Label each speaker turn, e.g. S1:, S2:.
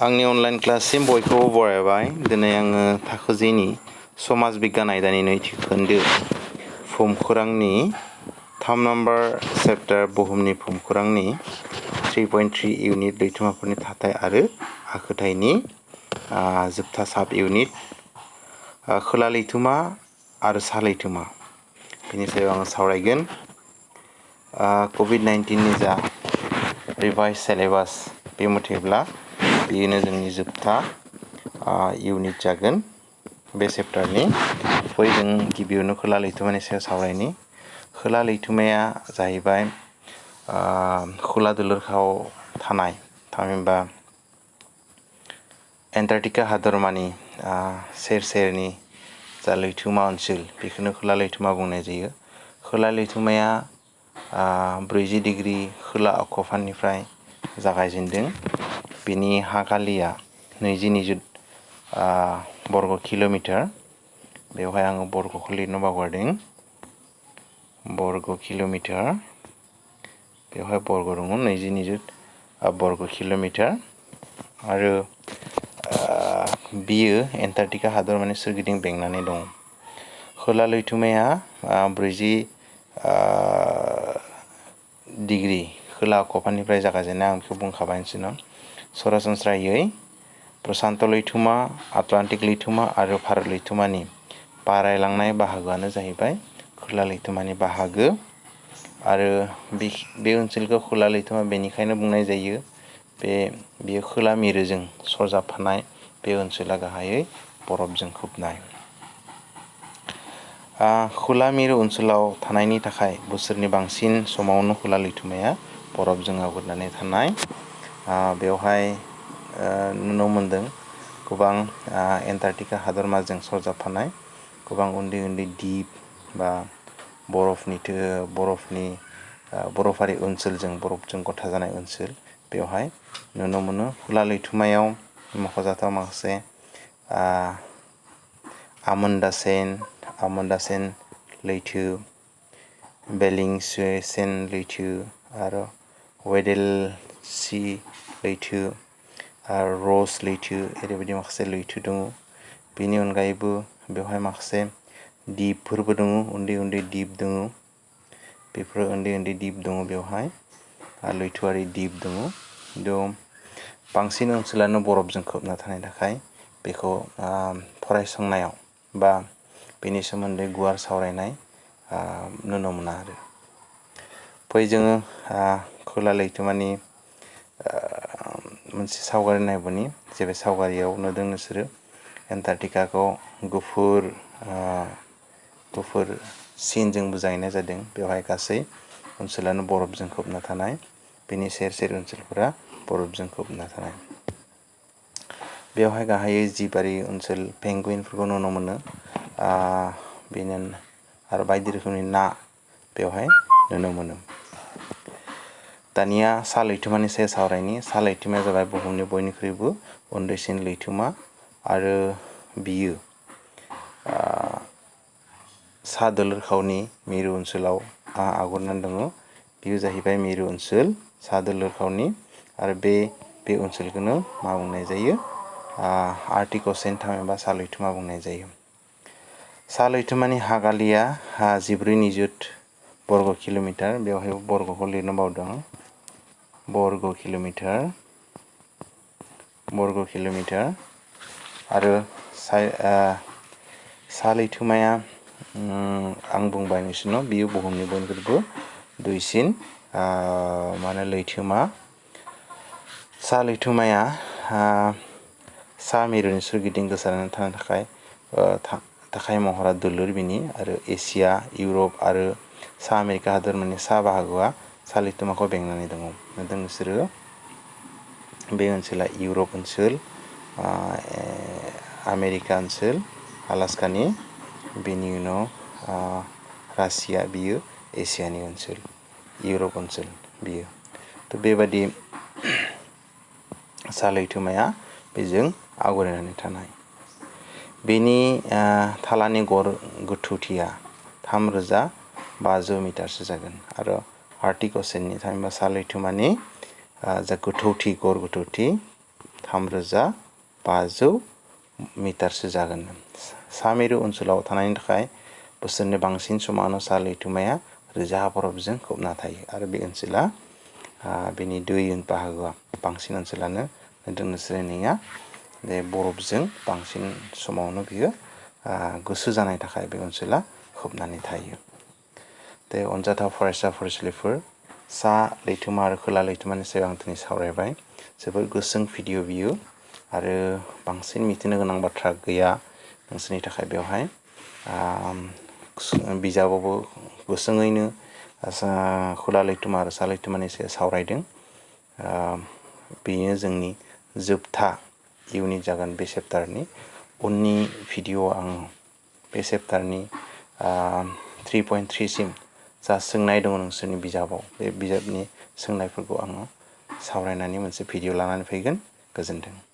S1: आंनि अनलाइन क्लाससिम बयखौबो बरायबाय। दिनै आङो थाखो जिनि समाज बिगियान आयदानि नैथि खोन्दो भुमखौरांनि 3 नम्बर चेप्टार बुहुमनि भुमखौरांनि 3.3 इउनिट लैथोमाफोरनि थाथाय आरो आखुथायनि जोबथा साब इउनिट खोला लैथोमा आरो सा लैथोमा बेनि सायाव आङो सावरायगोन। COVID-19 जा रिभाइज सिलेबास बे मथेब्ला बेनो जोंनि जोबथा इउनिट जागोन बे चेप्टारनि। जों गिबियावनो खोला लैथोमानि सायाव सावरायनि। खोला लैथोमाया जाहैबाय खोला दोलुरखाव थानाय थामहिनबा एन्टार्कटिका हादरमानि सेर सेरनि जा लैथोमा ओनसोल बेखौनो खोला लैथोमा बुंनाय जायो। खोला लैथोमाया 40 डिग्री खोला अक्षफाननिफ्राय जागायजेनदों। बिनि हाखालिया 20 निजुत बर्ग किल'मिटार। बेवहाय आङो बर्गखौ लिरनो बावगारदों। बर्ग किल'मिटार, बेवहाय बर्ग दङ 20 निजुत बर्ग किल'मिटार आरो बियो एन्टार्कटिका हादरमानि सोरगिदिं बेंनानै दं। खोला लैथोमाया 40 डिग्री खोला अक्षफाननिफ्राय जागायजेननाय, आं बेखौ बुंखाबाय सिगां। सरासनस्रायै प्रशान्त लैथोमा, आटलान्टिक लैथोमा आरो भारत लैथोमानि बारायलांनाय बाहागोआनो जाहैबाय खोला लैथोमानि बाहागो आरो बे ओनसोलखौ खोला लैथोमा बेनिखायनो बुंनाय जायो। बेयो खोला मिरुजों सरजाबफानाय बे ओनसोला गाहायै बरफजों खोबनाय। खोला मिरु ओनसोलाव थानायनि थाखाय बोसोरनि बांसिन समावनो खोला लैथोमाया बरफजों आवग्रिनानै थानाय। बेवहाय नुनो मोनदों गोबां एन्टार्कटिका हादरमाजों सरजाबफानाय गोबां उन्दै उन्दै दिप बा बरफारि ओनसोलजों बरफजों गथा जानाय ओनसोल बेवहाय नुनो मोनो। खोला लैथोमायाव मख'जाथाव माखासे आमोन्दा सेन लैथो, बेलिंसवेसेन लैथो आरो वेडेल सी लैथो आरो रस लैथो ओरैबायदि माखासे लैथो दङ। बेनि अनगायैबो बेवहाय माखासे दिपफोरबो दङ, उन्दै उन्दै दिप दङ। बेफोर उन्दै उन्दै दिप दङ बेवहाय लैथोआरि दिप दङ। बांसिन ओनसोलानो बरफजों खोबना थानायनि थाखाय बेखौ फरायसंनायाव बा बेनि सोमोन्दै गुवार सावरायनाय नुनो मोना आरो। जोङो खोला लैथोमानि मोनसे सावगारि नायबोनि। जे सावगारियाव नुदों नोंसोरो एन्टार्कटिकाखौ गुफुर सिनजों बुजायनाय जादों। बेवहाय गासै ओनसोलानो बरफजों खोबना थानाय, बेनि सेर सेर ओनसोलफोरा बरफजों खोबना थानाय। बेवहाय गाहायै जिबारि ओनसोल पेंगुइनफोरखौ नुनो मोनो। बेनो आरो बायदि रोखोमनि ना बेवहाय नुनो मोनो। दानिया सा लैथोमानि सायाव सावरायनि। सा लैथोमाया जाबाय बुहुमनि बयनिख्रुइबो उन्दैसिन लैथोमा आरो बियो सा दोलुरखावनि मिरु ओनसोलाव आवग्रिनानै दङ। बेयो जाहैबाय मिरु ओनसोल सा दोलुरखावनि आरो बे ओनसोलखौनो मा बुंनाय जायो? आर्कटिक असेन थामहिनबा सा लैथोमा बुंनाय जायो। सा लैथोमानि हागालिया 14 निजुत बर्ग किल'मिटार। बेवहाय बर्गखौ लिरनो बावदों। बर्ग किल'मिटार आरो सा लैथोमाया आं बुंबाय नोंसोरनाव बियो बुहुमनि बयनिख्रुइबो दुइसिन लैथोमा। सा लैथोमाया सा मिरुनि सोरगिदिं गोसारनानै थानो थाखाय महरा दुलुर बिनि आरो एसिया, इउरप आरो सा आमेरिका हादरमानि सा बाहागोआ सा लैथोमाखौ बेंनानै दङ। नुदों नोंसोरो बे ओनसोला इउरप ओनसोल, आमेरिका ओनसोल आलास्कानि, बेनि उनाव रासिया बियो एसियानि ओनसोल, इउरप ओनसोल बियो। बेबादि सा लैथोमाया बेजों आवग्रिनानै थानाय। बेनि थालानि गড় गोथौथिया 3500 मिटारसो जागोन आरो आर्कटिक असेननि थामहिनबा सा लैथोमानि जा गড় गोथौथि 3500 मिटारसो जागोन। सा मिरु ओनसोलाव थानायनि थाखाय बोसोरनि बांसिन समावनो सा लैथोमाया रोजा बरफजों खोबना थायो आरो बे ओनसोला बेनि दै बाहागोआ बांसिन ओनसोलानो नोंसोरनिया बे बरफजों बांसिन समावनो बियो गुसु जानायनि थाखाय बे ओनसोला खोबनानै थायो। अनजाथाव फरायसा फरायसुलिफोर, सा लैथोमा आरो खोला लैथोमानि सायाव आं दिनै सावरायबाय। जोबोर गुसुं भिडिअ बियो आरो बांसिन मिथिनो गोनां बाथ्रा गैया नोंसोरनि थाखाय बेवहाय। बिजाबावबो गुसुङैनो खोला लैथोमा आरो सा लैथोमानि सायाव सावरायदों। बेयो जोंनि जोबथा इउनिट जागोन बे चेप्टारनि। उननि भिडिअ आं बे चेप्टारनि 3.3 सिम जा सोंनाय दङ नोंसोरनि बिजाबाव, बे बिजाबनि सोंनायफोरखौ आङो सावरायनानै मोनसे भिडिअ लानानै फैगोन। गोजोन्थों।